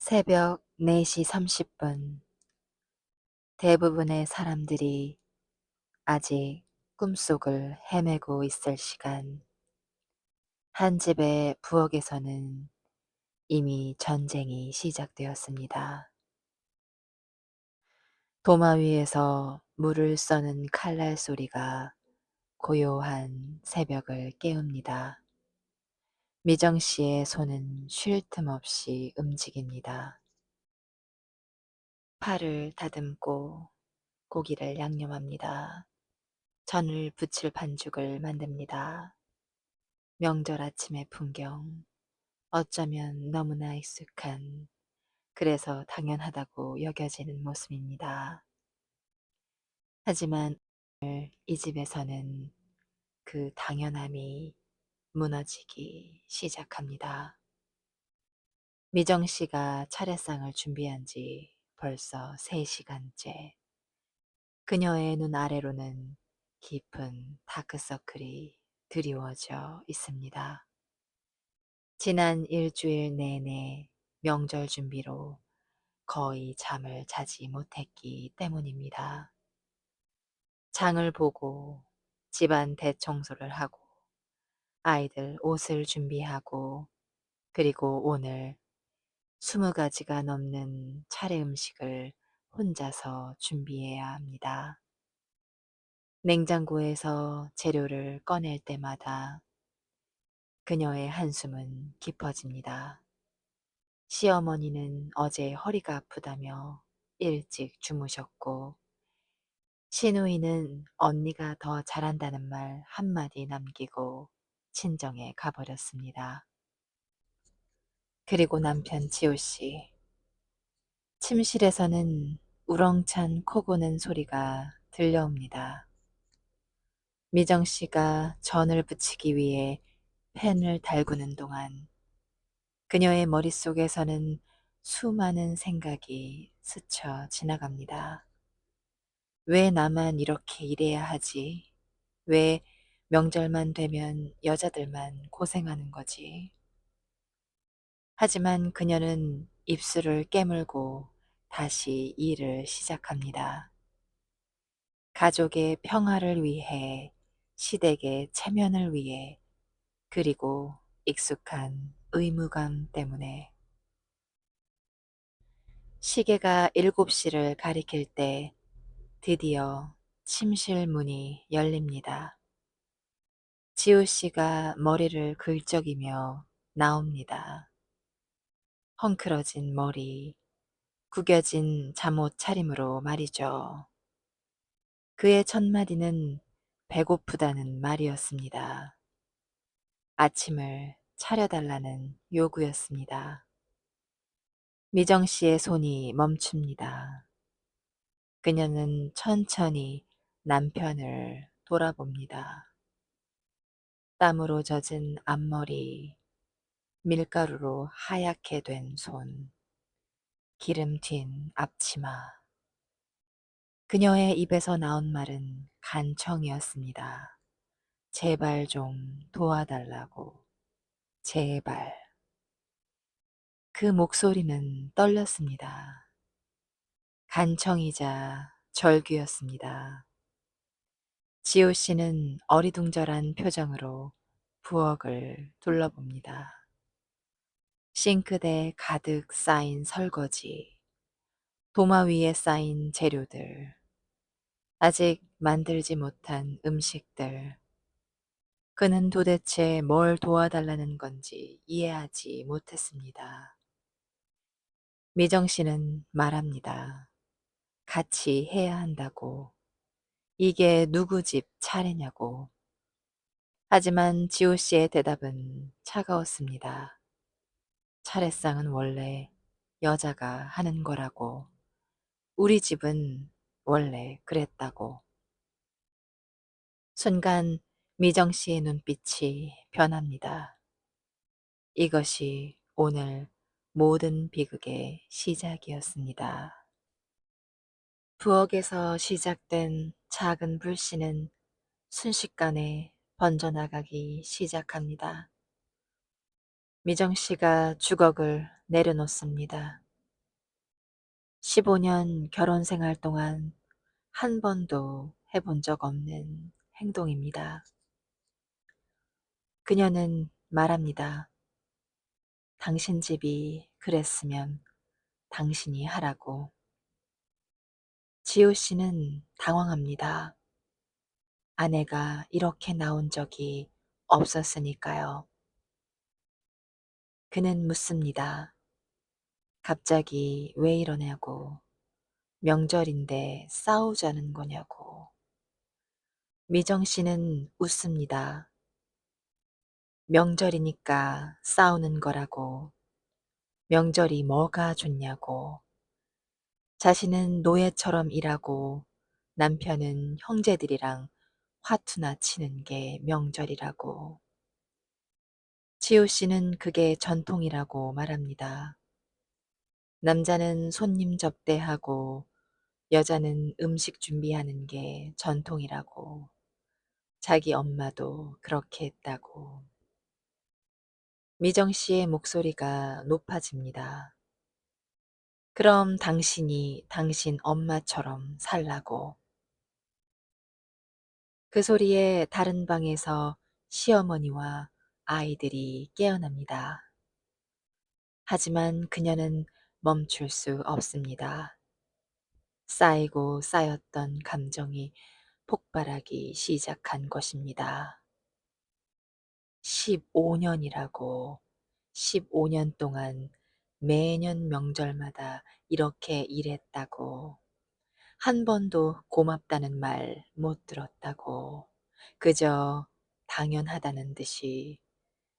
새벽 4시 30분. 대부분의 사람들이 아직 꿈속을 헤매고 있을 시간. 한 집의 부엌에서는 이미 전쟁이 시작되었습니다. 도마 위에서 물을 써는 칼날 소리가 고요한 새벽을 깨웁니다. 미정 씨의 손은 쉴 틈 없이 움직입니다. 팔을 다듬고 고기를 양념합니다. 전을 부칠 반죽을 만듭니다. 명절 아침의 풍경, 어쩌면 너무나 익숙한, 그래서 당연하다고 여겨지는 모습입니다. 하지만 오늘 이 집에서는 그 당연함이 무너지기 시작합니다. 미정 씨가 차례상을 준비한 지 벌써 3시간째. 그녀의 눈 아래로는 깊은 다크서클이 드리워져 있습니다. 지난 일주일 내내 명절 준비로 거의 잠을 자지 못했기 때문입니다. 장을 보고 집안 대청소를 하고 아이들 옷을 준비하고 그리고 오늘 20가지가 넘는 차례 음식을 혼자서 준비해야 합니다. 냉장고에서 재료를 꺼낼 때마다 그녀의 한숨은 깊어집니다. 시어머니는 어제 허리가 아프다며 일찍 주무셨고, 시누이는 언니가 더 잘한다는 말 한마디 남기고 친정에 가버렸습니다. 그리고 남편 지호 씨, 침실에서는 우렁찬 코 고는 소리가 들려옵니다. 미정 씨가 전을 부치기 위해 팬을 달구는 동안 그녀의 머릿속에서는 수많은 생각이 스쳐 지나갑니다. 왜 나만 이렇게 일해야 하지? 왜 명절만 되면 여자들만 고생하는 거지? 하지만 그녀는 입술을 깨물고 다시 일을 시작합니다. 가족의 평화를 위해, 시댁의 체면을 위해, 그리고 익숙한 의무감 때문에. 시계가 7시를 가리킬 때 드디어 침실 문이 열립니다. 지우 씨가 머리를 긁적이며 나옵니다. 헝클어진 머리, 구겨진 잠옷 차림으로 말이죠. 그의 첫 마디는 배고프다는 말이었습니다. 아침을 차려달라는 요구였습니다. 미정 씨의 손이 멈춥니다. 그녀는 천천히 남편을 돌아봅니다. 땀으로 젖은 앞머리, 밀가루로 하얗게 된 손, 기름 튄 앞치마. 그녀의 입에서 나온 말은 간청이었습니다. 제발 좀 도와달라고. 제발. 그 목소리는 떨렸습니다. 간청이자 절규였습니다. 지호 씨는 어리둥절한 표정으로 부엌을 둘러봅니다. 싱크대에 가득 쌓인 설거지, 도마 위에 쌓인 재료들, 아직 만들지 못한 음식들. 그는 도대체 뭘 도와달라는 건지 이해하지 못했습니다. 미정 씨는 말합니다. 같이 해야 한다고. 이게 누구 집 차례냐고. 하지만 지호 씨의 대답은 차가웠습니다. 차례상은 원래 여자가 하는 거라고. 우리 집은 원래 그랬다고. 순간 미정 씨의 눈빛이 변합니다. 이것이 오늘 모든 비극의 시작이었습니다. 부엌에서 시작된 작은 불씨는 순식간에 번져나가기 시작합니다. 미정 씨가 주걱을 내려놓습니다. 15년 결혼 생활 동안 한 번도 해본 적 없는 행동입니다. 그녀는 말합니다. 당신 집이 그랬으면 당신이 하라고. 지호 씨는 당황합니다. 아내가 이렇게 나온 적이 없었으니까요. 그는 묻습니다. 갑자기 왜 이러냐고. 명절인데 싸우자는 거냐고. 미정 씨는 웃습니다. 명절이니까 싸우는 거라고. 명절이 뭐가 좋냐고. 자신은 노예처럼 일하고 남편은 형제들이랑 화투나 치는 게 명절이라고. 지호 씨는 그게 전통이라고 말합니다. 남자는 손님 접대하고 여자는 음식 준비하는 게 전통이라고. 자기 엄마도 그렇게 했다고. 미정 씨의 목소리가 높아집니다. 그럼 당신이 당신 엄마처럼 살라고. 그 소리에 다른 방에서 시어머니와 아이들이 깨어납니다. 하지만 그녀는 멈출 수 없습니다. 쌓이고 쌓였던 감정이 폭발하기 시작한 것입니다. 15년이라고, 15년 동안 매년 명절마다 이렇게 일했다고, 한 번도 고맙다는 말 못 들었다고, 그저 당연하다는 듯이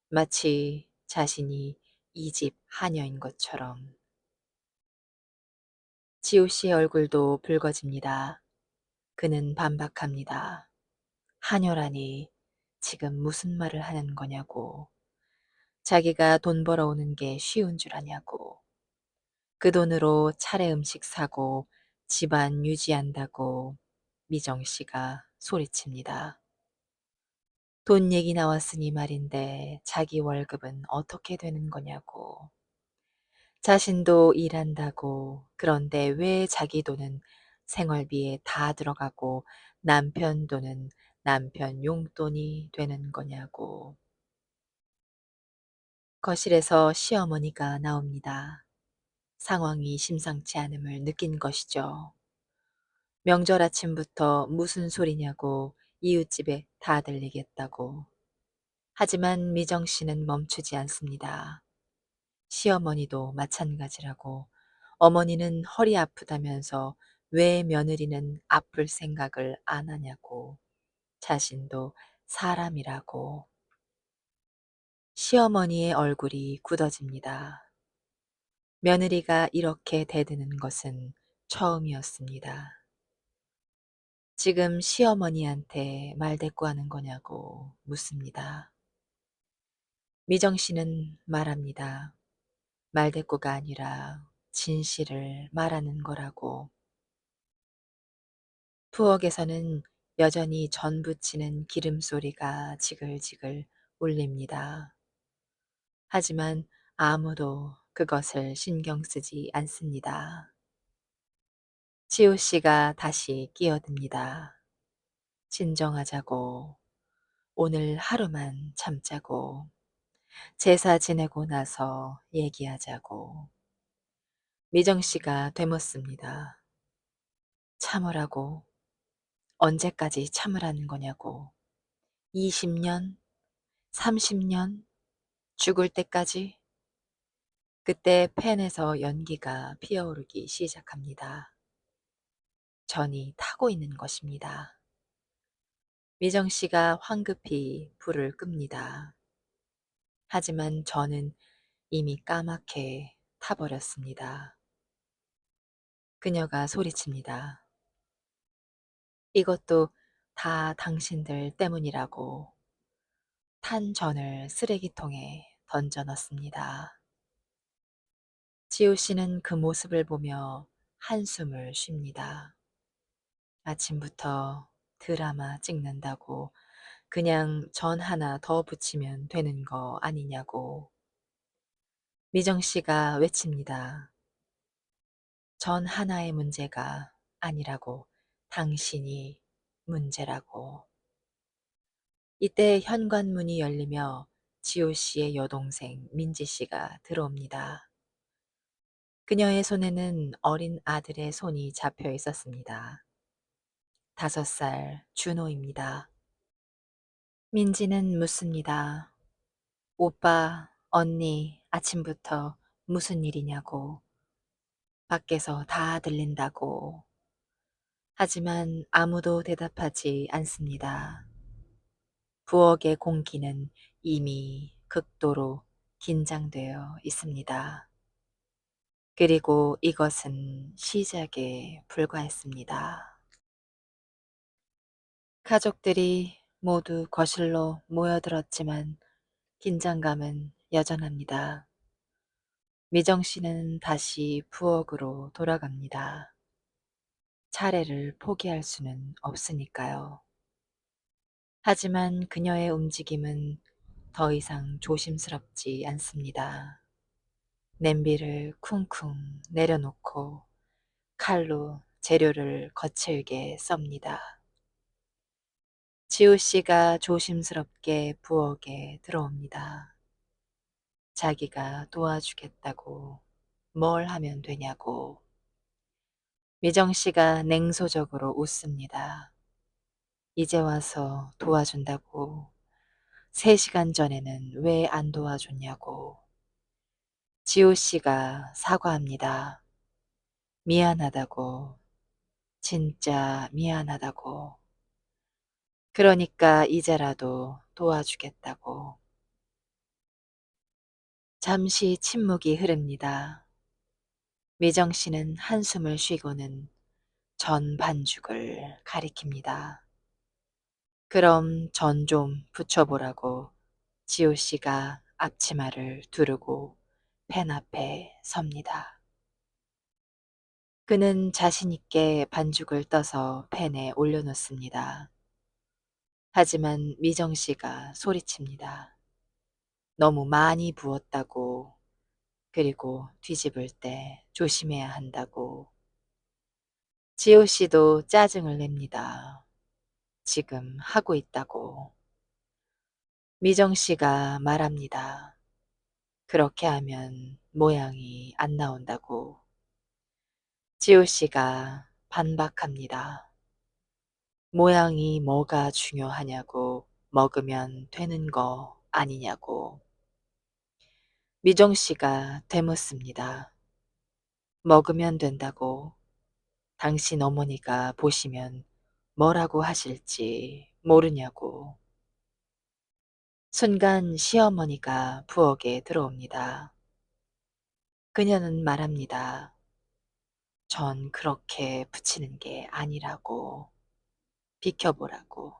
마치 자신이 이 집 하녀인 것처럼. 지호 씨의 얼굴도 붉어집니다. 그는 반박합니다. 하녀라니 지금 무슨 말을 하는 거냐고. 자기가 돈 벌어오는 게 쉬운 줄 아냐고. 그 돈으로 차례 음식 사고 집안 유지한다고 미정 씨가 소리칩니다. 돈 얘기 나왔으니 말인데 자기 월급은 어떻게 되는 거냐고. 자신도 일한다고. 그런데 왜 자기 돈은 생활비에 다 들어가고 남편 돈은 남편 용돈이 되는 거냐고. 거실에서 시어머니가 나옵니다. 상황이 심상치 않음을 느낀 것이죠. 명절 아침부터 무슨 소리냐고 이웃집에 다 들리겠다고. 하지만 미정 씨는 멈추지 않습니다. 시어머니도 마찬가지라고. 어머니는 허리 아프다면서 왜 며느리는 아플 생각을 안 하냐고. 자신도 사람이라고. 시어머니의 얼굴이 굳어집니다. 며느리가 이렇게 대드는 것은 처음이었습니다. 지금 시어머니한테 말대꾸하는 거냐고 묻습니다. 미정 씨는 말합니다. 말대꾸가 아니라 진실을 말하는 거라고. 부엌에서는 여전히 전 부치는 기름 소리가 지글지글 울립니다. 하지만 아무도 그것을 신경 쓰지 않습니다. 지호 씨가 다시 끼어듭니다. 진정하자고. 오늘 하루만 참자고. 제사 지내고 나서 얘기하자고. 미정 씨가 되묻습니다. 참으라고. 언제까지 참으라는 거냐고. 20년? 30년? 죽을 때까지? 그때 팬에서 연기가 피어오르기 시작합니다. 전이 타고 있는 것입니다. 미정 씨가 황급히 불을 끕니다. 하지만 저는 이미 까맣게 타버렸습니다. 그녀가 소리칩니다. 이것도 다 당신들 때문이라고. 탄 전을 쓰레기통에 던져 넣습니다. 지호 씨는 그 모습을 보며 한숨을 쉽니다. 아침부터 드라마 찍는다고 그냥 전 하나 더 붙이면 되는 거 아니냐고. 미정 씨가 외칩니다. 전 하나의 문제가 아니라고, 당신이 문제라고. 이때 현관문이 열리며 지호 씨의 여동생 민지 씨가 들어옵니다. 그녀의 손에는 어린 아들의 손이 잡혀 있었습니다. 5살 준호입니다. 민지는 묻습니다. 오빠, 언니, 아침부터 무슨 일이냐고. 밖에서 다 들린다고. 하지만 아무도 대답하지 않습니다. 부엌의 공기는 이미 극도로 긴장되어 있습니다. 그리고 이것은 시작에 불과했습니다. 가족들이 모두 거실로 모여들었지만 긴장감은 여전합니다. 미정 씨는 다시 부엌으로 돌아갑니다. 차례를 포기할 수는 없으니까요. 하지만 그녀의 움직임은 더 이상 조심스럽지 않습니다. 냄비를 쿵쿵 내려놓고 칼로 재료를 거칠게 썹니다. 지우 씨가 조심스럽게 부엌에 들어옵니다. 자기가 도와주겠다고. 뭘 하면 되냐고. 미정 씨가 냉소적으로 웃습니다. 이제 와서 도와준다고. 3시간 전에는 왜 안 도와줬냐고. 지호 씨가 사과합니다. 미안하다고. 진짜 미안하다고. 그러니까 이제라도 도와주겠다고. 잠시 침묵이 흐릅니다. 미정 씨는 한숨을 쉬고는 전 반죽을 가리킵니다. 그럼 전 좀 부쳐보라고 지호 씨가 앞치마를 두르고 팬 앞에 섭니다. 그는 자신있게 반죽을 떠서 팬에 올려놓습니다. 하지만 미정 씨가 소리칩니다. 너무 많이 부었다고. 그리고 뒤집을 때 조심해야 한다고. 지호 씨도 짜증을 냅니다. 지금 하고 있다고. 미정 씨가 말합니다. 그렇게 하면 모양이 안 나온다고. 지호 씨가 반박합니다. 모양이 뭐가 중요하냐고. 먹으면 되는 거 아니냐고. 미정 씨가 되묻습니다. 먹으면 된다고. 당신 어머니가 보시면 뭐라고 하실지 모르냐고. 순간 시어머니가 부엌에 들어옵니다. 그녀는 말합니다. 전 그렇게 붙이는 게 아니라고. 비켜보라고.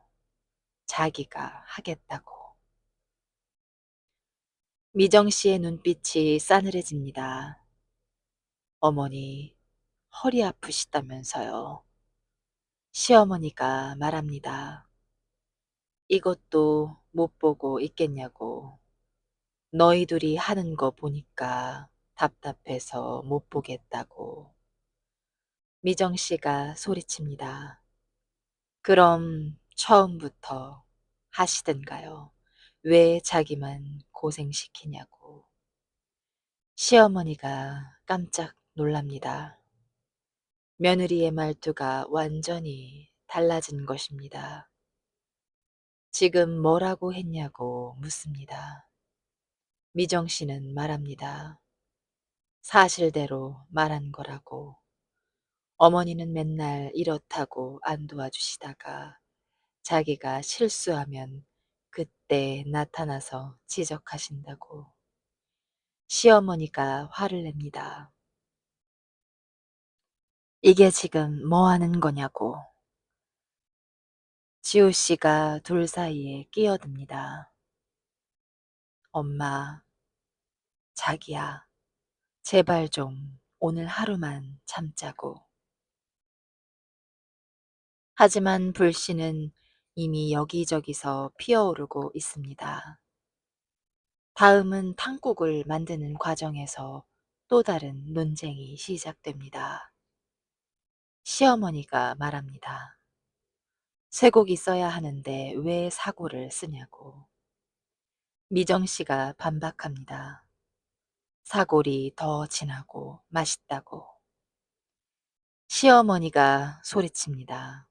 자기가 하겠다고. 미정 씨의 눈빛이 싸늘해집니다. 어머니, 허리 아프시다면서요. 시어머니가 말합니다. 이것도 못 보고 있겠냐고. 너희 둘이 하는 거 보니까 답답해서 못 보겠다고. 미정 씨가 소리칩니다. 그럼 처음부터 하시든가요. 왜 자기만 고생시키냐고. 시어머니가 깜짝 놀랍니다. 며느리의 말투가 완전히 달라진 것입니다. 지금 뭐라고 했냐고 묻습니다. 미정 씨는 말합니다. 사실대로 말한 거라고. 어머니는 맨날 이렇다고 안 도와주시다가 자기가 실수하면 그때 나타나서 지적하신다고. 시어머니가 화를 냅니다. 이게 지금 뭐 하는 거냐고. 지호 씨가 둘 사이에 끼어듭니다. 엄마, 자기야, 제발 좀 오늘 하루만 참자고. 하지만 불씨는 이미 여기저기서 피어오르고 있습니다. 다음은 탕국을 만드는 과정에서 또 다른 논쟁이 시작됩니다. 시어머니가 말합니다. 쇠고기 써야 하는데 왜 사고를 쓰냐고. 미정 씨가 반박합니다. 사골이 더 진하고 맛있다고. 시어머니가 소리칩니다.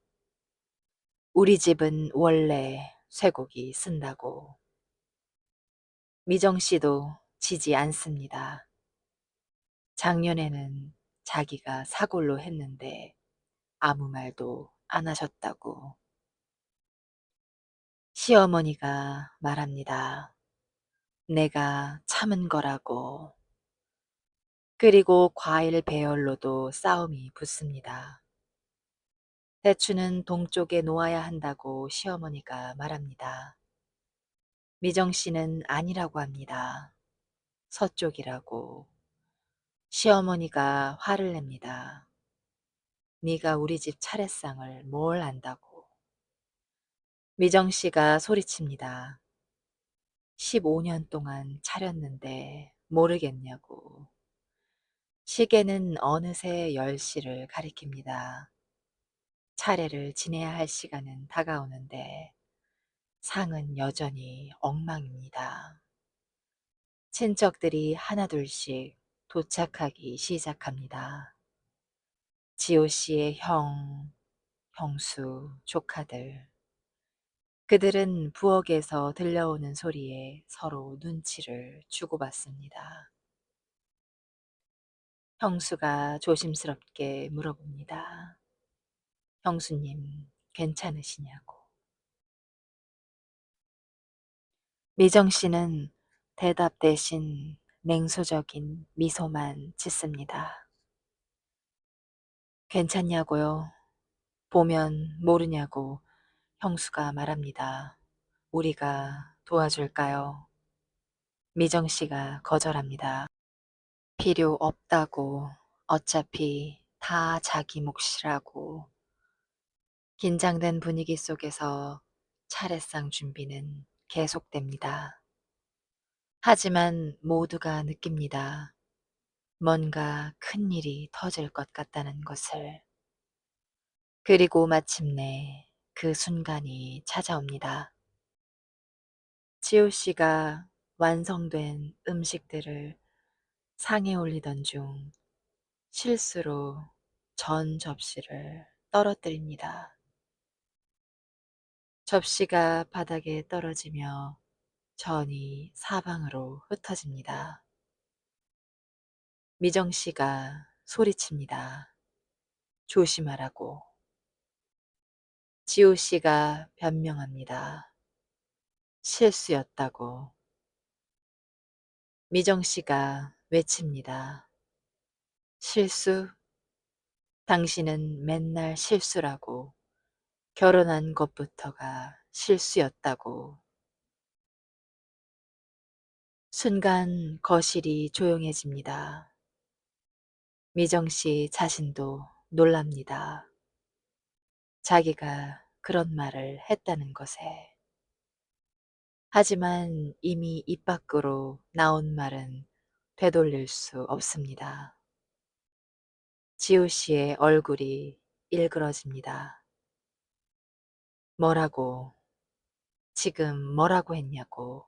우리 집은 원래 쇠고기 쓴다고. 미정 씨도 지지 않습니다. 작년에는 자기가 사골로 했는데 아무 말도 안 하셨다고. 시어머니가 말합니다. 내가 참은 거라고. 그리고 과일 배열로도 싸움이 붙습니다. 대추는 동쪽에 놓아야 한다고 시어머니가 말합니다. 미정 씨는 아니라고 합니다. 서쪽이라고. 시어머니가 화를 냅니다. 네가 우리 집 차례상을 뭘 안다고. 미정 씨가 소리칩니다. 15년 동안 차렸는데 모르겠냐고. 시계는 어느새 10시를 가리킵니다. 차례를 지내야 할 시간은 다가오는데 상은 여전히 엉망입니다. 친척들이 하나둘씩 도착하기 시작합니다. 지호 씨의 형, 형수, 조카들. 그들은 부엌에서 들려오는 소리에 서로 눈치를 주고받습니다. 형수가 조심스럽게 물어봅니다. 형수님, 괜찮으시냐고. 미정 씨는 대답 대신 냉소적인 미소만 짓습니다. 괜찮냐고요? 보면 모르냐고 형수가 말합니다. 우리가 도와줄까요? 미정 씨가 거절합니다. 필요 없다고. 어차피 다 자기 몫이라고. 긴장된 분위기 속에서 차례상 준비는 계속됩니다. 하지만 모두가 느낍니다. 뭔가 큰 일이 터질 것 같다는 것을. 그리고 마침내 그 순간이 찾아옵니다. 지호 씨가 완성된 음식들을 상에 올리던 중 실수로 전 접시를 떨어뜨립니다. 접시가 바닥에 떨어지며 전이 사방으로 흩어집니다. 미정 씨가 소리칩니다. 조심하라고. 지호 씨가 변명합니다. 실수였다고. 미정 씨가 외칩니다. 실수? 당신은 맨날 실수라고. 결혼한 것부터가 실수였다고. 순간 거실이 조용해집니다. 미정 씨 자신도 놀랍니다. 자기가 그런 말을 했다는 것에. 하지만 이미 입 밖으로 나온 말은 되돌릴 수 없습니다. 지호 씨의 얼굴이 일그러집니다. 뭐라고, 지금 뭐라고 했냐고.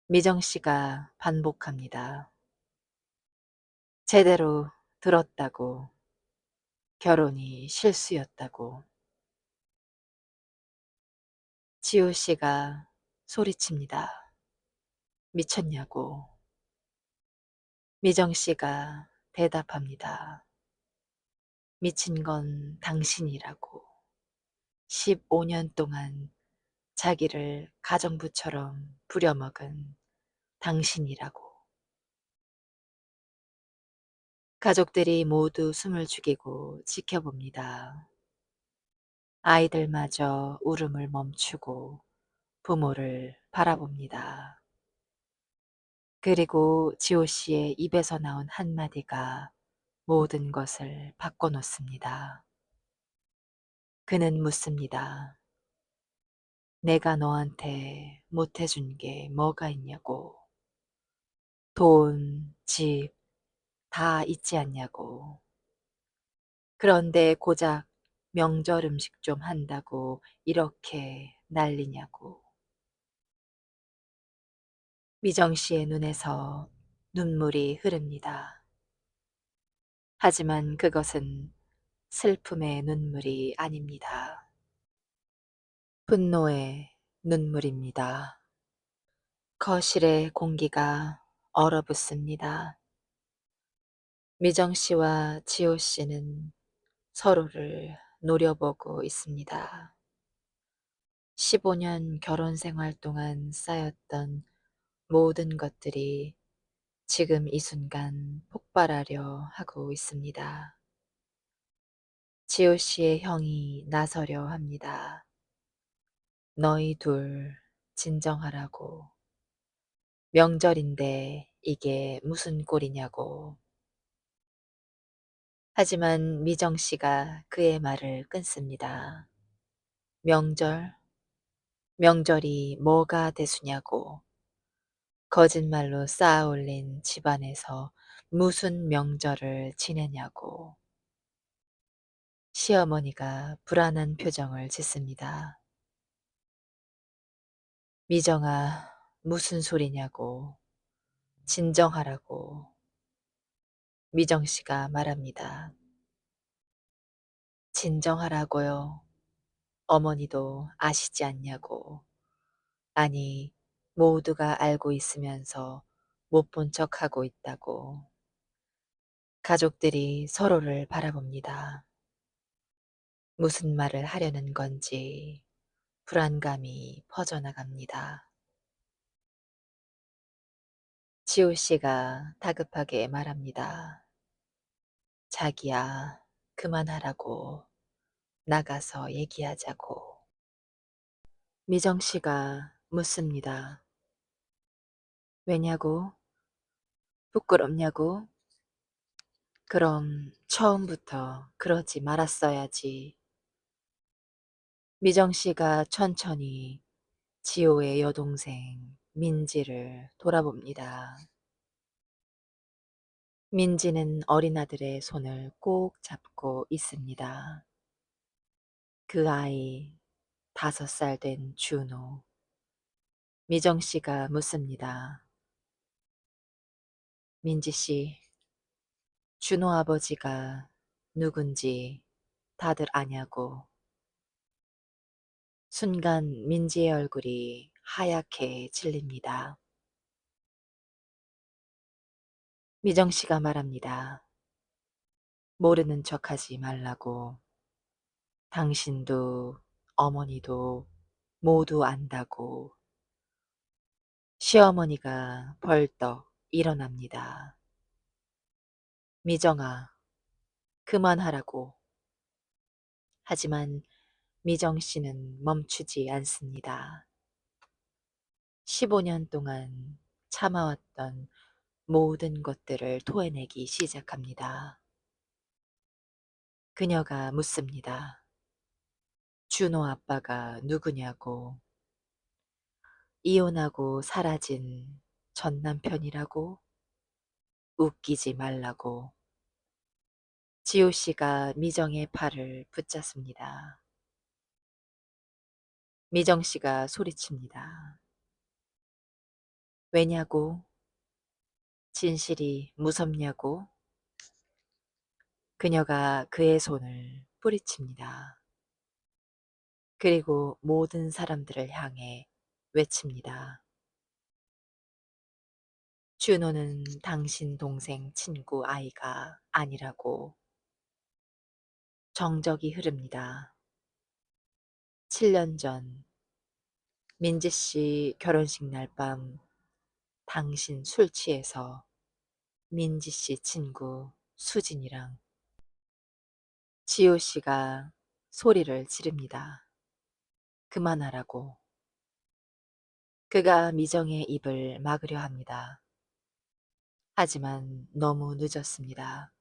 미정 씨가 반복합니다. 제대로 들었다고. 결혼이 실수였다고. 지호 씨가 소리칩니다. 미쳤냐고. 미정 씨가 대답합니다. 미친 건 당신이라고. 15년 동안 자기를 가정부처럼 부려먹은 당신이라고. 가족들이 모두 숨을 죽이고 지켜봅니다. 아이들마저 울음을 멈추고 부모를 바라봅니다. 그리고 지호 씨의 입에서 나온 한마디가 모든 것을 바꿔놓습니다. 그는 묻습니다. 내가 너한테 못해준 게 뭐가 있냐고. 돈, 집, 다 있지 않냐고. 그런데 고작 명절 음식 좀 한다고 이렇게 난리냐고. 미정 씨의 눈에서 눈물이 흐릅니다. 하지만 그것은 슬픔의 눈물이 아닙니다. 분노의 눈물입니다. 거실의 공기가 얼어붙습니다. 미정 씨와 지호 씨는 서로를 노려보고 있습니다. 15년 결혼 생활 동안 쌓였던 모든 것들이 지금 이 순간 폭발하려 하고 있습니다. 지호 씨의 형이 나서려 합니다. 너희 둘 진정하라고. 명절인데 이게 무슨 꼴이냐고. 하지만 미정 씨가 그의 말을 끊습니다. 명절? 명절이 뭐가 대수냐고. 거짓말로 쌓아 올린 집안에서 무슨 명절을 지내냐고. 시어머니가 불안한 표정을 짓습니다. 미정아, 무슨 소리냐고. 진정하라고. 미정 씨가 말합니다. 진정하라고요. 어머니도 아시지 않냐고. 아니, 모두가 알고 있으면서 못 본 척하고 있다고. 가족들이 서로를 바라봅니다. 무슨 말을 하려는 건지 불안감이 퍼져나갑니다. 지호 씨가 다급하게 말합니다. 자기야, 그만하라고. 나가서 얘기하자고. 미정 씨가 묻습니다. 왜냐고? 부끄럽냐고? 그럼 처음부터 그러지 말았어야지. 미정 씨가 천천히 지호의 여동생 민지를 돌아봅니다. 민지는 어린아들의 손을 꼭 잡고 있습니다. 그 아이 5살 된 준호. 미정 씨가 묻습니다. 민지 씨, 준호 아버지가 누군지 다들 아냐고. 순간 민지의 얼굴이 하얗게 질립니다. 미정 씨가 말합니다. 모르는 척하지 말라고. 당신도 어머니도 모두 안다고. 시어머니가 벌떡 일어납니다. 미정아, 그만하라고. 하지만 미정 씨는 멈추지 않습니다. 15년 동안 참아왔던 모든 것들을 토해내기 시작합니다. 그녀가 묻습니다. 준호 아빠가 누구냐고. 이혼하고 사라진 전 남편이라고. 웃기지 말라고. 지호 씨가 미정의 팔을 붙잡습니다. 미정 씨가 소리칩니다. 왜냐고? 진실이 무섭냐고? 그녀가 그의 손을 뿌리칩니다. 그리고 모든 사람들을 향해 외칩니다. 준호는 당신 동생 친구 아이가 아니라고. 정적이 흐릅니다. 7년 전 민지 씨 결혼식 날 밤 당신 술 취해서 민지 씨 친구 수진이랑 지호 씨가 소리를 지릅니다. 그만하라고. 그가 미정의 입을 막으려 합니다. 하지만 너무 늦었습니다.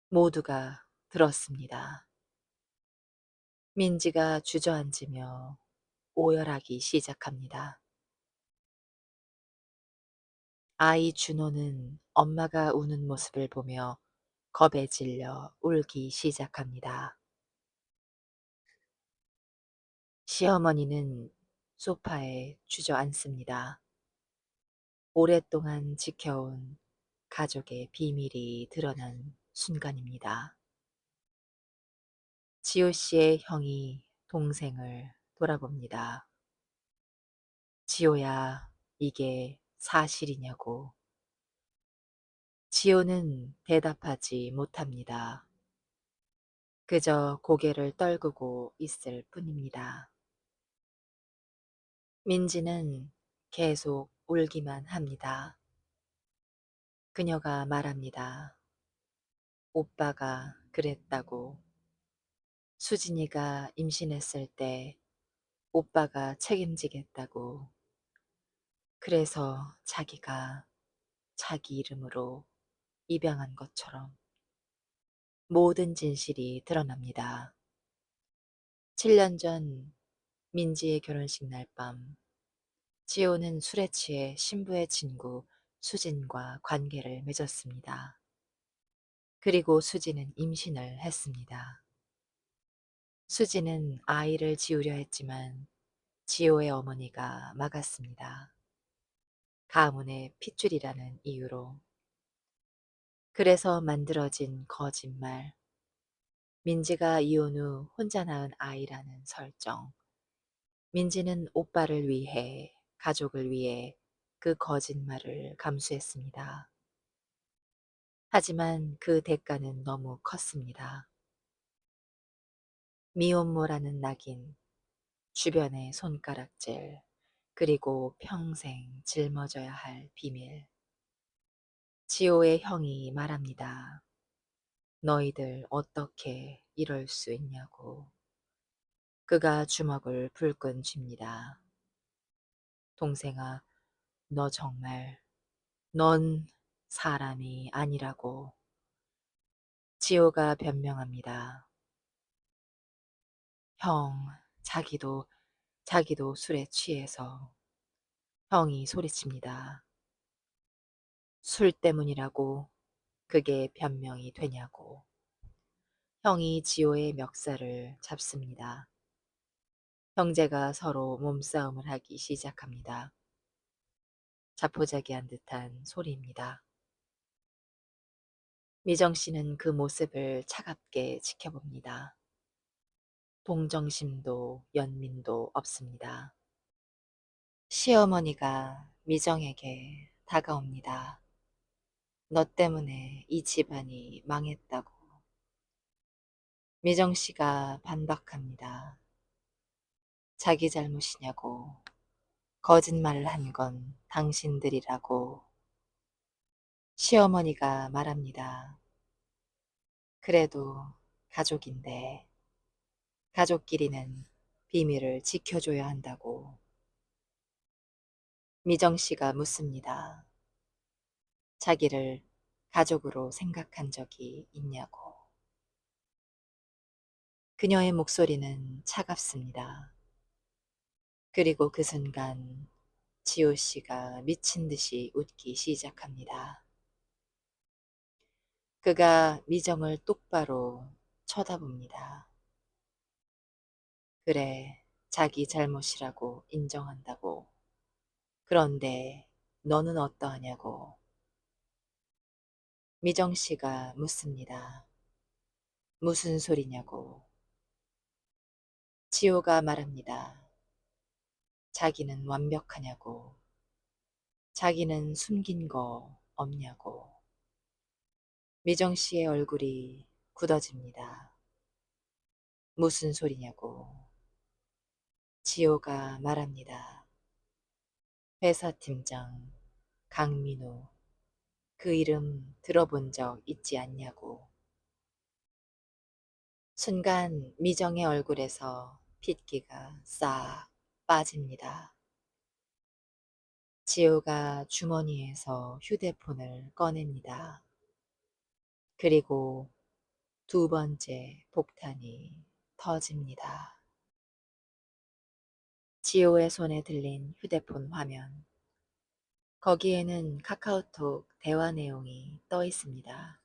모두가 들었습니다. 민지가 주저앉으며 오열하기 시작합니다. 아이 준호는 엄마가 우는 모습을 보며 겁에 질려 울기 시작합니다. 시어머니는 소파에 주저앉습니다. 오랫동안 지켜온 가족의 비밀이 드러난 순간입니다. 지호 씨의 형이 동생을 돌아봅니다. 지호야, 이게 사실이냐고. 지호는 대답하지 못합니다. 그저 고개를 떨구고 있을 뿐입니다. 민지는 계속 울기만 합니다. 그녀가 말합니다. 오빠가 그랬다고. 수진이가 임신했을 때 오빠가 책임지겠다고. 그래서 자기가 자기 이름으로 입양한 것처럼 모든 진실이 드러납니다. 7년 전 민지의 결혼식 날 밤, 지호는 술에 취해 신부의 친구 수진과 관계를 맺었습니다. 그리고 수진은 임신을 했습니다. 수진은 아이를 지우려 했지만 지호의 어머니가 막았습니다. 가문의 핏줄이라는 이유로. 그래서 만들어진 거짓말, 민지가 이혼 후 혼자 낳은 아이라는 설정. 민지는 오빠를 위해, 가족을 위해 그 거짓말을 감수했습니다. 하지만 그 대가는 너무 컸습니다. 미혼모라는 낙인, 주변의 손가락질, 그리고 평생 짊어져야 할 비밀. 지호의 형이 말합니다. 너희들 어떻게 이럴 수 있냐고. 그가 주먹을 불끈 쥡니다. 동생아, 너 정말, 넌 사람이 아니라고. 지호가 변명합니다. 형, 자기도 술에 취해서. 형이 소리칩니다. 술 때문이라고 그게 변명이 되냐고. 형이 지호의 멱살을 잡습니다. 형제가 서로 몸싸움을 하기 시작합니다. 자포자기한 듯한 소리입니다. 미정 씨는 그 모습을 차갑게 지켜봅니다. 동정심도 연민도 없습니다. 시어머니가 미정에게 다가옵니다. 너 때문에 이 집안이 망했다고. 미정 씨가 반박합니다. 자기 잘못이냐고. 거짓말을 한 건 당신들이라고. 시어머니가 말합니다. 그래도 가족인데 가족끼리는 비밀을 지켜줘야 한다고. 미정 씨가 묻습니다. 자기를 가족으로 생각한 적이 있냐고. 그녀의 목소리는 차갑습니다. 그리고 그 순간 지호 씨가 미친 듯이 웃기 시작합니다. 그가 미정을 똑바로 쳐다봅니다. 그래, 자기 잘못이라고 인정한다고. 그런데 너는 어떠하냐고. 미정 씨가 묻습니다. 무슨 소리냐고. 지호가 말합니다. 자기는 완벽하냐고. 자기는 숨긴 거 없냐고. 미정 씨의 얼굴이 굳어집니다. 무슨 소리냐고. 지호가 말합니다. 회사 팀장 강민우, 그 이름 들어본 적 있지 않냐고. 순간 미정의 얼굴에서 핏기가 싹 빠집니다. 지호가 주머니에서 휴대폰을 꺼냅니다. 그리고 두 번째 폭탄이 터집니다. 지호의 손에 들린 휴대폰 화면. 거기에는 카카오톡 대화 내용이 떠 있습니다.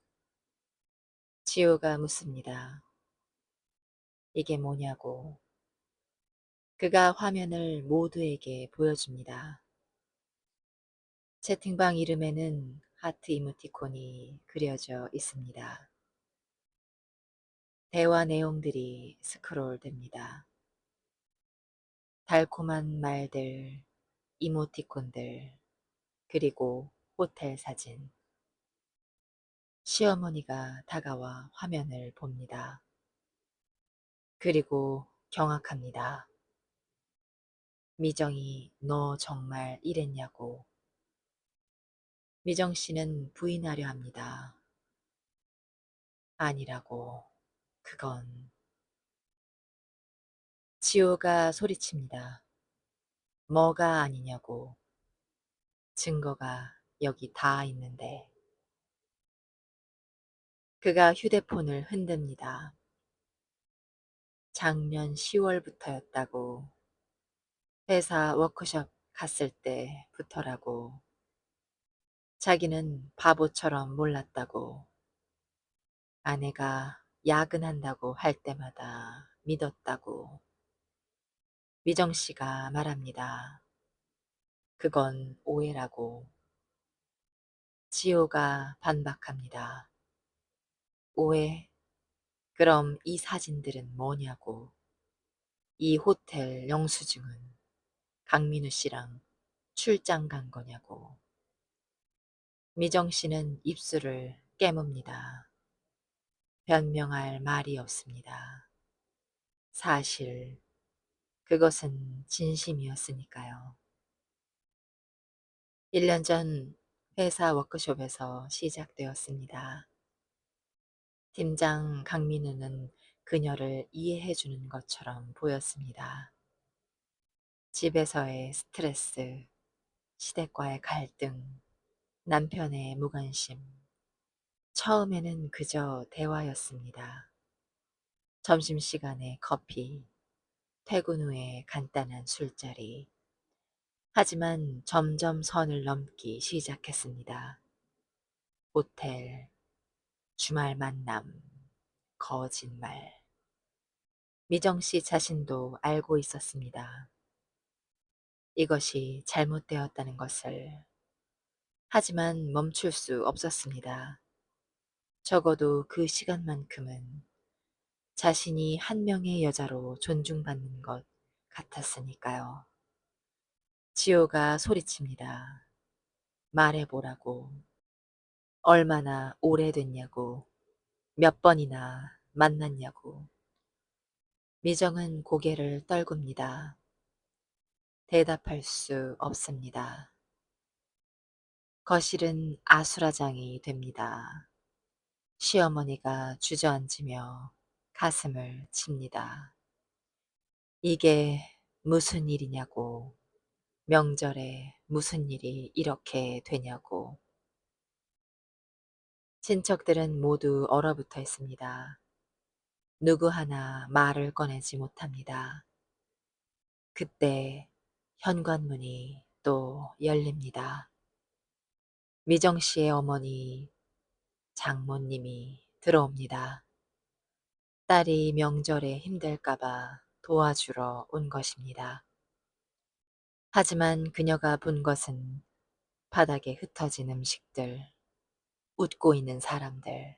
지호가 묻습니다. 이게 뭐냐고. 그가 화면을 모두에게 보여줍니다. 채팅방 이름에는 하트 이모티콘이 그려져 있습니다. 대화 내용들이 스크롤됩니다. 달콤한 말들, 이모티콘들, 그리고 호텔 사진. 시어머니가 다가와 화면을 봅니다. 그리고 경악합니다. 미정이 너 정말 이랬냐고. 미정 씨는 부인하려 합니다. 아니라고. 그건. 지호가 소리칩니다. 뭐가 아니냐고. 증거가 여기 다 있는데. 그가 휴대폰을 흔듭니다. 작년 10월부터였다고. 회사 워크숍 갔을 때부터라고. 자기는 바보처럼 몰랐다고. 아내가 야근한다고 할 때마다 믿었다고. 미정 씨가 말합니다. 그건 오해라고. 지호가 반박합니다. 오해? 그럼 이 사진들은 뭐냐고. 이 호텔 영수증은 강민우 씨랑 출장 간 거냐고. 미정 씨는 입술을 깨뭅니다. 변명할 말이 없습니다. 사실 그것은 진심이었으니까요. 1년 전 회사 워크숍에서 시작되었습니다. 팀장 강민우는 그녀를 이해해 주는 것처럼 보였습니다. 집에서의 스트레스, 시댁과의 갈등, 남편의 무관심. 처음에는 그저 대화였습니다. 점심시간에 커피, 퇴근 후에 간단한 술자리. 하지만 점점 선을 넘기 시작했습니다. 호텔, 주말 만남, 거짓말. 미정 씨 자신도 알고 있었습니다. 이것이 잘못되었다는 것을. 하지만 멈출 수 없었습니다. 적어도 그 시간만큼은 자신이 한 명의 여자로 존중받는 것 같았으니까요. 지호가 소리칩니다. 말해보라고. 얼마나 오래됐냐고. 몇 번이나 만났냐고. 미정은 고개를 떨굽니다. 대답할 수 없습니다. 거실은 아수라장이 됩니다. 시어머니가 주저앉으며 가슴을 칩니다. 이게 무슨 일이냐고. 명절에 무슨 일이 이렇게 되냐고. 친척들은 모두 얼어붙어 있습니다. 누구 하나 말을 꺼내지 못합니다. 그때 현관문이 또 열립니다. 미정 씨의 어머니, 장모님이 들어옵니다. 딸이 명절에 힘들까봐 도와주러 온 것입니다. 하지만 그녀가 본 것은 바닥에 흩어진 음식들, 웃고 있는 사람들,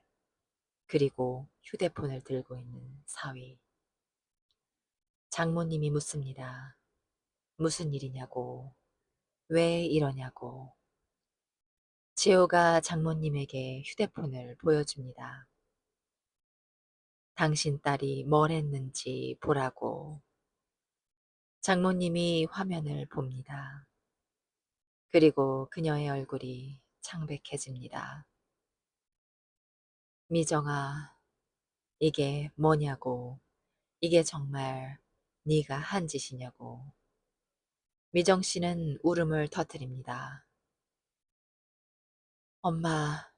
그리고 휴대폰을 들고 있는 사위. 장모님이 묻습니다. 무슨 일이냐고, 왜 이러냐고. 지호가 장모님에게 휴대폰을 보여줍니다. 당신 딸이 뭘 했는지 보라고. 장모님이 화면을 봅니다. 그리고 그녀의 얼굴이 창백해집니다. 미정아, 이게 뭐냐고. 이게 정말 네가 한 짓이냐고. 미정 씨는 울음을 터뜨립니다. 엄마,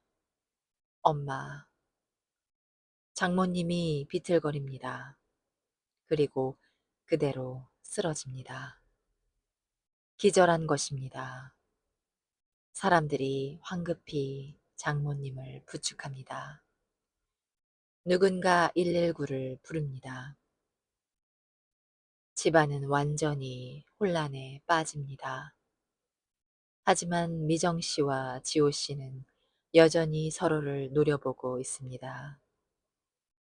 엄마. 장모님이 비틀거립니다. 그리고 그대로 쓰러집니다. 기절한 것입니다. 사람들이 황급히 장모님을 부축합니다. 누군가 119를 부릅니다. 집안은 완전히 혼란에 빠집니다. 하지만 미정 씨와 지호 씨는 여전히 서로를 노려보고 있습니다.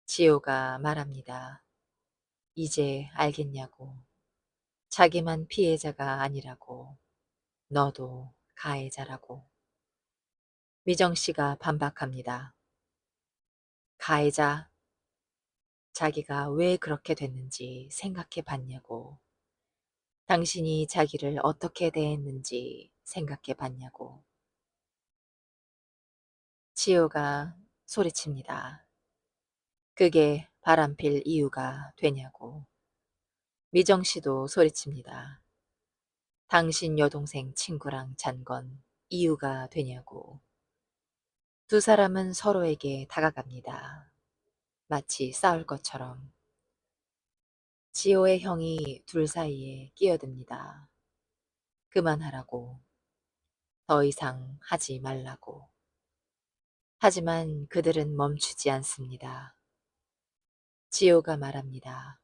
지호가 말합니다. 이제 알겠냐고. 자기만 피해자가 아니라고. 너도 가해자라고. 미정 씨가 반박합니다. 가해자, 자기가 왜 그렇게 됐는지 생각해 봤냐고. 당신이 자기를 어떻게 대했는지 생각해 봤냐고. 지호가 소리칩니다. 그게 바람필 이유가 되냐고. 미정 씨도 소리칩니다. 당신 여동생 친구랑 잔 건 이유가 되냐고. 두 사람은 서로에게 다가갑니다. 마치 싸울 것처럼. 지호의 형이 둘 사이에 끼어듭니다. 그만하라고. 더 이상 하지 말라고. 하지만 그들은 멈추지 않습니다. 지호가 말합니다.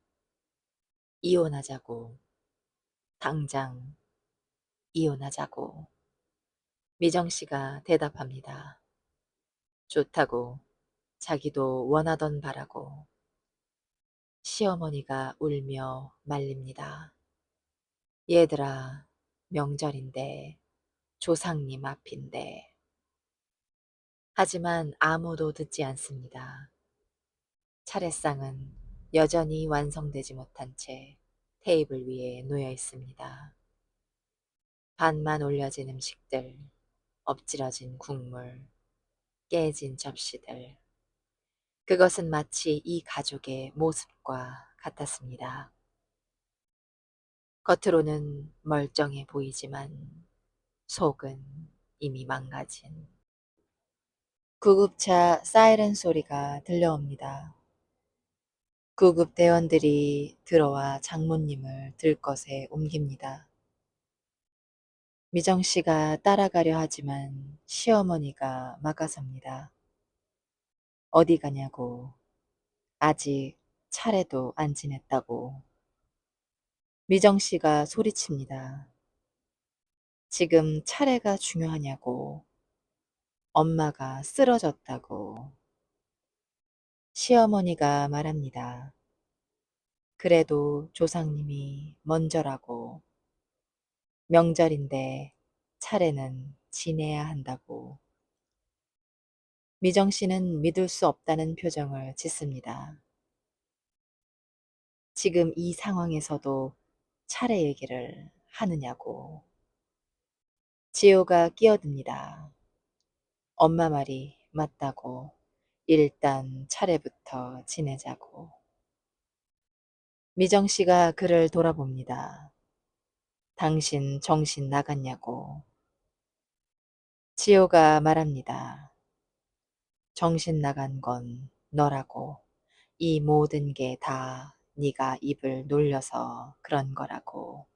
이혼하자고. 당장 이혼하자고. 미정 씨가 대답합니다. 좋다고. 자기도 원하던 바라고. 시어머니가 울며 말립니다. 얘들아, 명절인데, 조상님 앞인데. 하지만 아무도 듣지 않습니다. 차례상은 여전히 완성되지 못한 채 테이블 위에 놓여 있습니다. 반만 올려진 음식들, 엎질러진 국물, 깨진 접시들. 그것은 마치 이 가족의 모습과 같았습니다. 겉으로는 멀쩡해 보이지만 속은 이미 망가진. 구급차 사이렌 소리가 들려옵니다. 구급 대원들이 들어와 장모님을 들것에 옮깁니다. 미정 씨가 따라가려 하지만 시어머니가 막아섭니다. 어디 가냐고. 아직 차례도 안 지냈다고. 미정 씨가 소리칩니다. 지금 차례가 중요하냐고. 엄마가 쓰러졌다고. 시어머니가 말합니다. 그래도 조상님이 먼저라고. 명절인데 차례는 지내야 한다고. 미정 씨는 믿을 수 없다는 표정을 짓습니다. 지금 이 상황에서도 차례 얘기를 하느냐고. 지호가 끼어듭니다. 엄마 말이 맞다고. 일단 차례부터 지내자고. 미정 씨가 그를 돌아봅니다. 당신 정신 나갔냐고. 지호가 말합니다. 정신 나간 건 너라고. 이 모든 게 다 네가 입을 놀려서 그런 거라고.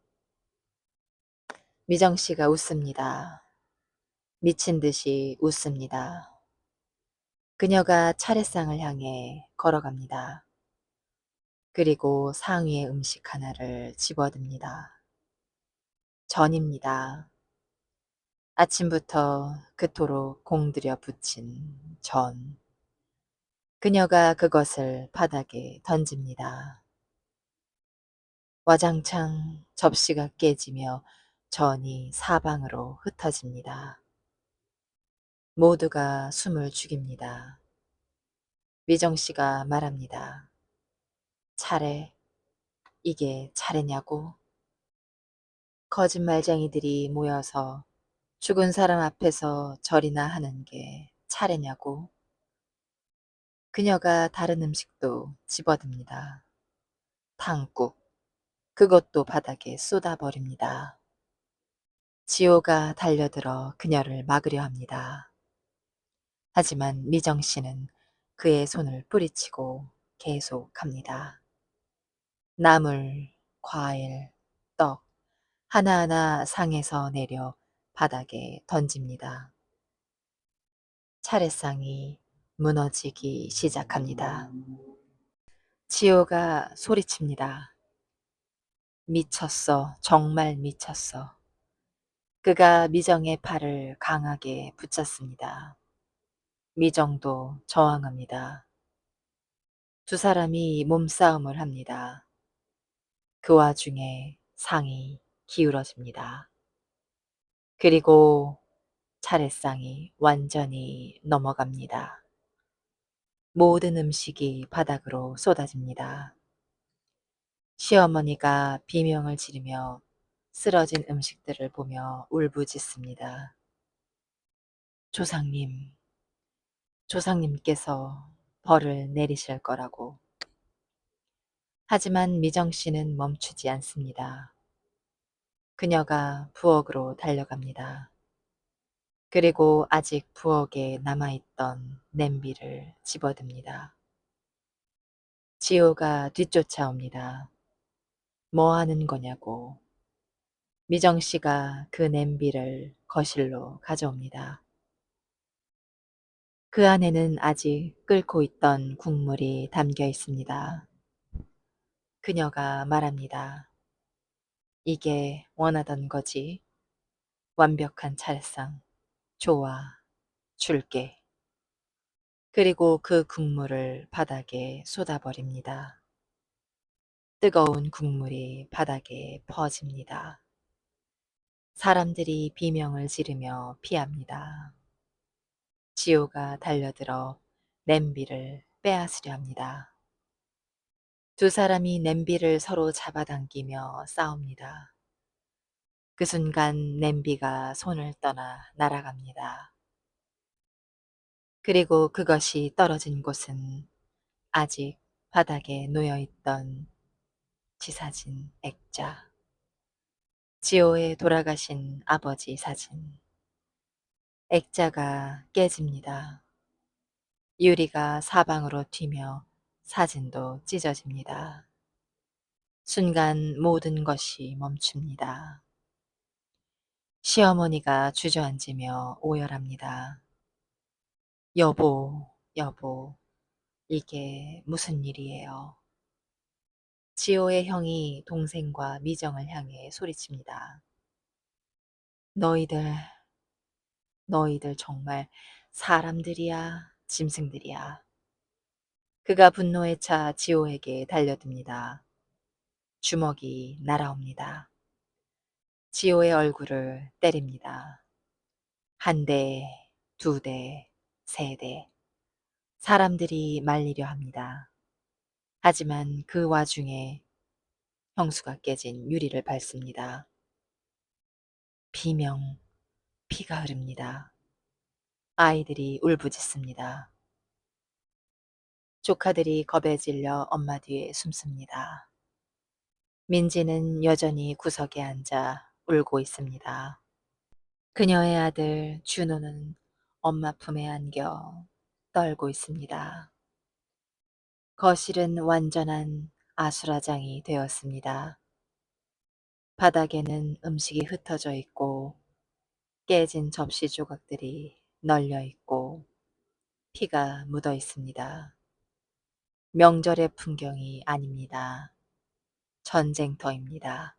미정 씨가 웃습니다. 미친 듯이 웃습니다. 그녀가 차례상을 향해 걸어갑니다. 그리고 상위의 음식 하나를 집어듭니다. 전입니다. 아침부터 그토록 공들여 붙인 전. 그녀가 그것을 바닥에 던집니다. 와장창 접시가 깨지며 전이 사방으로 흩어집니다. 모두가 숨을 죽입니다. 미정 씨가 말합니다. 차례, 이게 차례냐고? 거짓말쟁이들이 모여서 죽은 사람 앞에서 절이나 하는 게 차례냐고? 그녀가 다른 음식도 집어듭니다. 탕국, 그것도 바닥에 쏟아버립니다. 지호가 달려들어 그녀를 막으려 합니다. 하지만 미정 씨는 그의 손을 뿌리치고 계속합니다. 나물, 과일, 떡, 하나하나 상에서 내려 바닥에 던집니다. 차례상이 무너지기 시작합니다. 지호가 소리칩니다. 미쳤어. 정말 미쳤어. 그가 미정의 팔을 강하게 붙잡습니다. 미정도 저항합니다. 두 사람이 몸싸움을 합니다. 그 와중에 상이 기울어집니다. 그리고 차례상이 완전히 넘어갑니다. 모든 음식이 바닥으로 쏟아집니다. 시어머니가 비명을 지르며 쓰러진 음식들을 보며 울부짖습니다. 조상님, 조상님께서 벌을 내리실 거라고. 하지만 미정 씨는 멈추지 않습니다. 그녀가 부엌으로 달려갑니다. 그리고 아직 부엌에 남아있던 냄비를 집어듭니다. 지호가 뒤쫓아옵니다. 뭐 하는 거냐고. 미정 씨가 그 냄비를 거실로 가져옵니다. 그 안에는 아직 끓고 있던 국물이 담겨 있습니다. 그녀가 말합니다. 이게 원하던 거지. 완벽한 찰상. 좋아. 줄게. 그리고 그 국물을 바닥에 쏟아버립니다. 뜨거운 국물이 바닥에 퍼집니다. 사람들이 비명을 지르며 피합니다. 지호가 달려들어 냄비를 빼앗으려 합니다. 두 사람이 냄비를 서로 잡아당기며 싸웁니다. 그 순간 냄비가 손을 떠나 날아갑니다. 그리고 그것이 떨어진 곳은 아직 바닥에 놓여있던 지사진 액자, 지호의 돌아가신 아버지 사진, 액자가 깨집니다. 유리가 사방으로 튀며 사진도 찢어집니다. 순간 모든 것이 멈춥니다. 시어머니가 주저앉으며 오열합니다. 여보, 여보, 이게 무슨 일이에요? 지호의 형이 동생과 미정을 향해 소리칩니다. 너희들, 너희들 정말 사람들이야, 짐승들이야. 그가 분노에 차 지호에게 달려듭니다. 주먹이 날아옵니다. 지호의 얼굴을 때립니다. 한 대, 두 대, 세 대. 사람들이 말리려 합니다. 하지만 그 와중에 형수가 깨진 유리를 밟습니다. 비명, 피가 흐릅니다. 아이들이 울부짖습니다. 조카들이 겁에 질려 엄마 뒤에 숨습니다. 민지는 여전히 구석에 앉아 울고 있습니다. 그녀의 아들 준호는 엄마 품에 안겨 떨고 있습니다. 거실은 완전한 아수라장이 되었습니다. 바닥에는 음식이 흩어져 있고 깨진 접시 조각들이 널려 있고 피가 묻어 있습니다. 명절의 풍경이 아닙니다. 전쟁터입니다.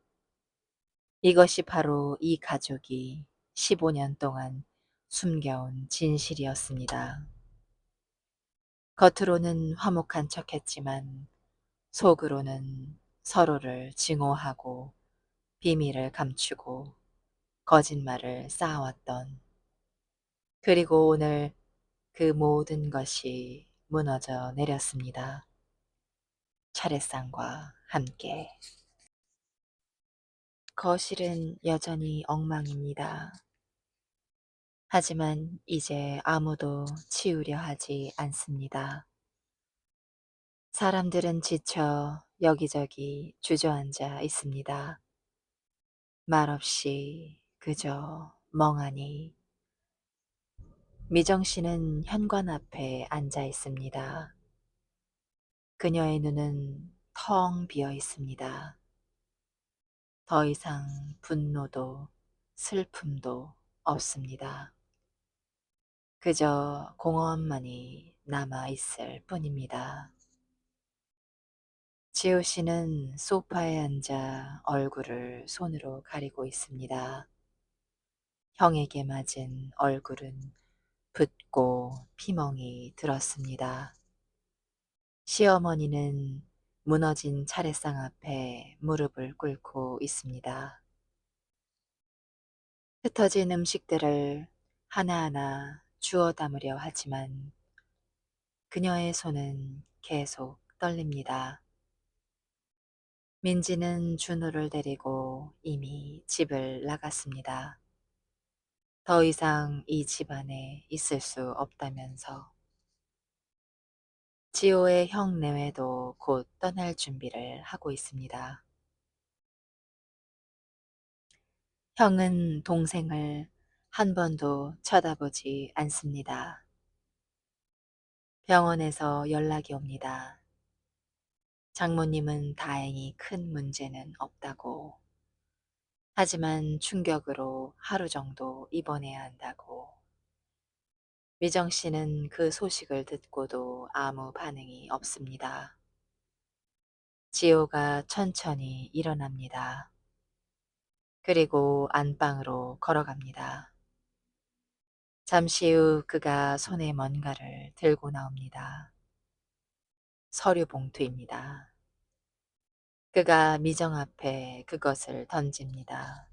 이것이 바로 이 가족이 15년 동안 숨겨온 진실이었습니다. 겉으로는 화목한 척했지만 속으로는 서로를 증오하고 비밀을 감추고 거짓말을 쌓아왔던, 그리고 오늘 그 모든 것이 무너져 내렸습니다. 차례상과 함께. 거실은 여전히 엉망입니다. 하지만 이제 아무도 치우려 하지 않습니다. 사람들은 지쳐 여기저기 주저앉아 있습니다. 말없이 그저 멍하니. 미정 씨는 현관 앞에 앉아 있습니다. 그녀의 눈은 텅 비어 있습니다. 더 이상 분노도 슬픔도 없습니다. 그저 공허함만이 남아 있을 뿐입니다. 지호 씨는 소파에 앉아 얼굴을 손으로 가리고 있습니다. 형에게 맞은 얼굴은 붓고 피멍이 들었습니다. 시어머니는 무너진 차례상 앞에 무릎을 꿇고 있습니다. 흩어진 음식들을 하나하나 주워 담으려 하지만 그녀의 손은 계속 떨립니다. 민지는 준호를 데리고 이미 집을 나갔습니다. 더 이상 이 집안에 있을 수 없다면서 지호의 형 내외도 곧 떠날 준비를 하고 있습니다. 형은 동생을 한 번도 쳐다보지 않습니다. 병원에서 연락이 옵니다. 장모님은 다행히 큰 문제는 없다고. 하지만 충격으로 하루 정도 입원해야 한다고. 미정 씨는 그 소식을 듣고도 아무 반응이 없습니다. 지호가 천천히 일어납니다. 그리고 안방으로 걸어갑니다. 잠시 후 그가 손에 뭔가를 들고 나옵니다. 서류 봉투입니다. 그가 미정 앞에 그것을 던집니다.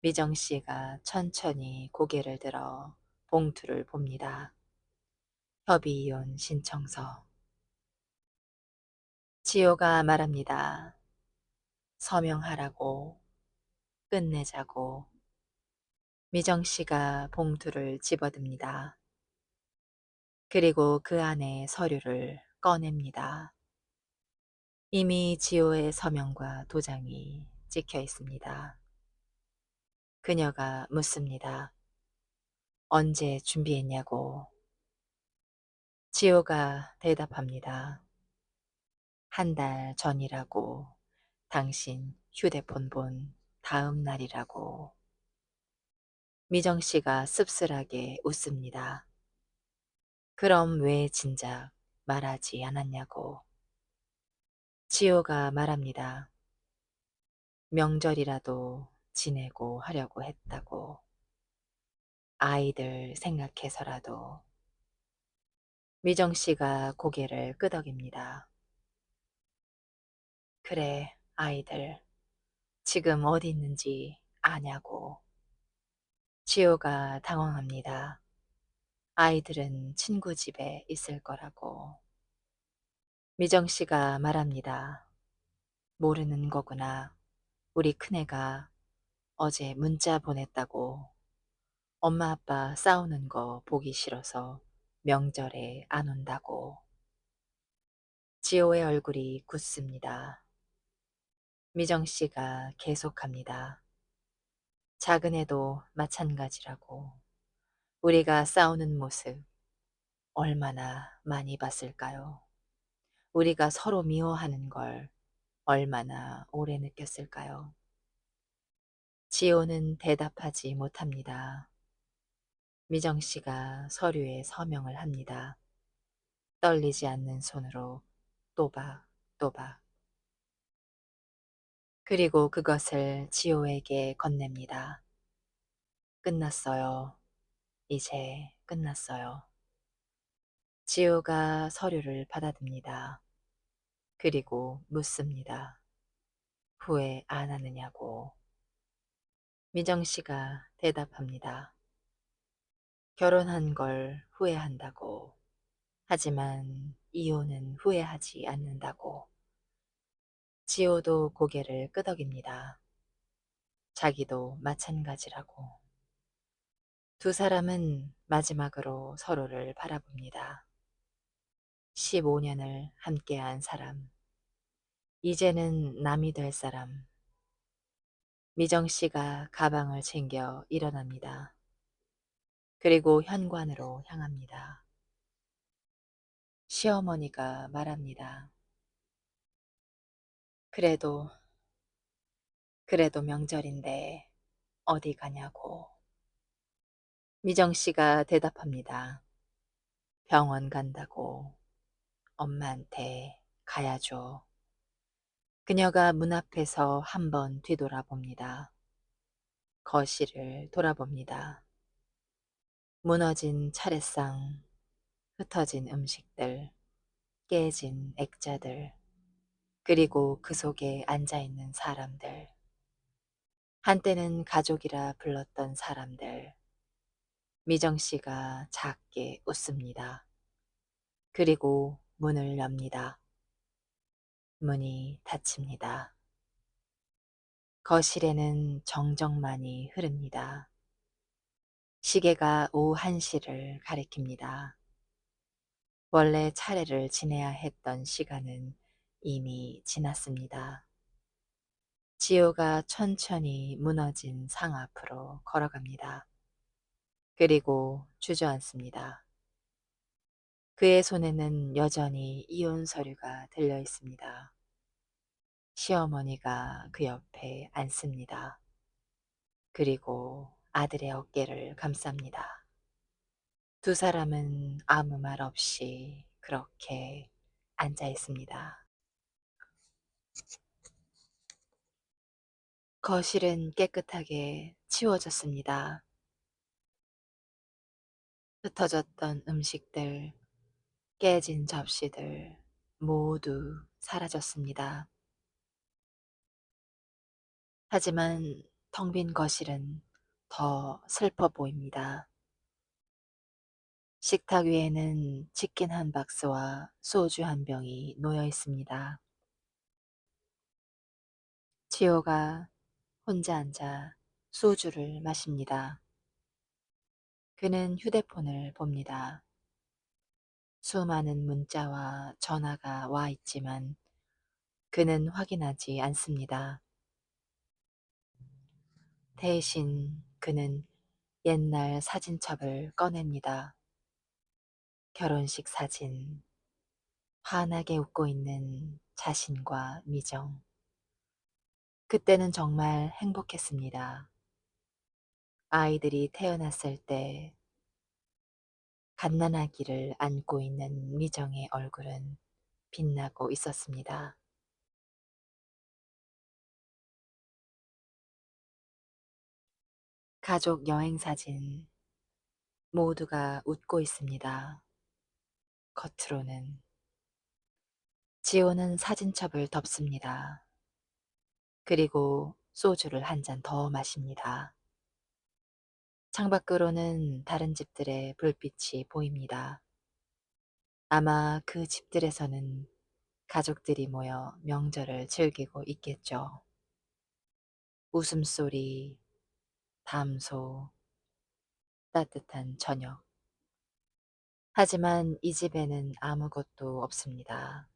미정 씨가 천천히 고개를 들어 봉투를 봅니다. 협의이혼 신청서. 지호가 말합니다. 서명하라고, 끝내자고. 미정 씨가 봉투를 집어듭니다. 그리고 그 안에 서류를 꺼냅니다. 이미 지호의 서명과 도장이 찍혀 있습니다. 그녀가 묻습니다. 언제 준비했냐고. 지호가 대답합니다. 한 달 전이라고. 당신 휴대폰 본 다음 날이라고. 미정 씨가 씁쓸하게 웃습니다. 그럼 왜 진작 말하지 않았냐고. 지호가 말합니다. 명절이라도 지내고 하려고 했다고. 아이들 생각해서라도. 미정 씨가 고개를 끄덕입니다. 그래, 아이들. 지금 어디 있는지 아냐고. 지호가 당황합니다. 아이들은 친구 집에 있을 거라고. 미정 씨가 말합니다. 모르는 거구나. 우리 큰애가 어제 문자 보냈다고. 엄마 아빠 싸우는 거 보기 싫어서 명절에 안 온다고. 지호의 얼굴이 굳습니다. 미정 씨가 계속합니다. 작은 애도 마찬가지라고. 우리가 싸우는 모습 얼마나 많이 봤을까요? 우리가 서로 미워하는 걸 얼마나 오래 느꼈을까요? 지호는 대답하지 못합니다. 미정 씨가 서류에 서명을 합니다. 떨리지 않는 손으로 또박또박. 그리고 그것을 지호에게 건넵니다. 끝났어요. 이제 끝났어요. 지호가 서류를 받아듭니다. 그리고 묻습니다. 후회 안 하느냐고. 미정 씨가 대답합니다. 결혼한 걸 후회한다고. 하지만 이혼은 후회하지 않는다고. 지호도 고개를 끄덕입니다. 자기도 마찬가지라고. 두 사람은 마지막으로 서로를 바라봅니다. 15년을 함께한 사람. 이제는 남이 될 사람. 미정 씨가 가방을 챙겨 일어납니다. 그리고 현관으로 향합니다. 시어머니가 말합니다. 그래도, 그래도 명절인데 어디 가냐고. 미정 씨가 대답합니다. 병원 간다고 엄마한테 가야죠. 그녀가 문 앞에서 한번 뒤돌아봅니다. 거실을 돌아봅니다. 무너진 차례상, 흩어진 음식들, 깨진 액자들, 그리고 그 속에 앉아있는 사람들, 한때는 가족이라 불렀던 사람들, 미정 씨가 작게 웃습니다. 그리고 문을 엽니다. 문이 닫힙니다. 거실에는 정적만이 흐릅니다. 시계가 오후 1시를 가리킵니다. 원래 차례를 지내야 했던 시간은 이미 지났습니다. 지호가 천천히 무너진 상 앞으로 걸어갑니다. 그리고 주저앉습니다. 그의 손에는 여전히 이혼 서류가 들려 있습니다. 시어머니가 그 옆에 앉습니다. 그리고 아들의 어깨를 감쌉니다. 두 사람은 아무 말 없이 그렇게 앉아 있습니다. 거실은 깨끗하게 치워졌습니다. 흩어졌던 음식들, 깨진 접시들 모두 사라졌습니다. 하지만 텅 빈 거실은 더 슬퍼 보입니다. 식탁 위에는 치킨 한 박스와 소주 한 병이 놓여 있습니다. 지호가 혼자 앉아 소주를 마십니다. 그는 휴대폰을 봅니다. 수많은 문자와 전화가 와 있지만 그는 확인하지 않습니다. 대신 그는 옛날 사진첩을 꺼냅니다. 결혼식 사진, 환하게 웃고 있는 자신과 미정. 그때는 정말 행복했습니다. 아이들이 태어났을 때 갓난아기를 안고 있는 미정의 얼굴은 빛나고 있었습니다. 가족 여행 사진 모두가 웃고 있습니다. 겉으로는. 지호는 사진첩을 덮습니다. 그리고 소주를 한 잔 더 마십니다. 창밖으로는 다른 집들의 불빛이 보입니다. 아마 그 집들에서는 가족들이 모여 명절을 즐기고 있겠죠. 웃음소리, 담소, 따뜻한 저녁. 하지만 이 집에는 아무것도 없습니다.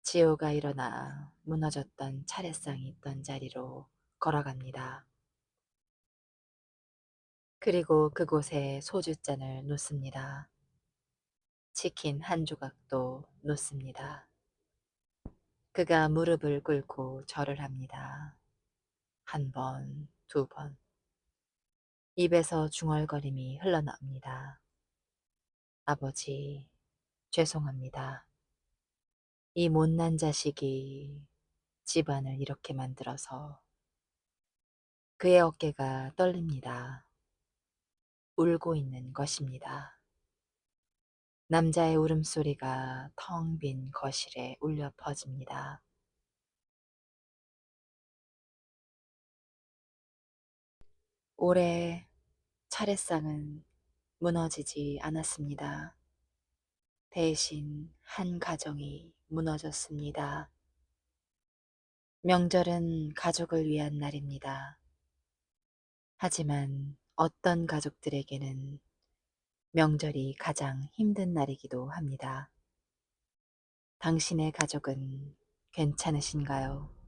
지호가 일어나 무너졌던 차례상이 있던 자리로 걸어갑니다. 그리고 그곳에 소주잔을 놓습니다. 치킨 한 조각도 놓습니다. 그가 무릎을 꿇고 절을 합니다. 한 번, 두 번. 입에서 중얼거림이 흘러나옵니다. 아버지, 죄송합니다. 이 못난 자식이 집안을 이렇게 만들어서. 그의 어깨가 떨립니다. 울고 있는 것입니다. 남자의 울음소리가 텅 빈 거실에 울려 퍼집니다. 올해 차례상은 무너지지 않았습니다. 대신 한 가정이 무너졌습니다. 명절은 가족을 위한 날입니다. 하지만 어떤 가족들에게는 명절이 가장 힘든 날이기도 합니다. 당신의 가족은 괜찮으신가요?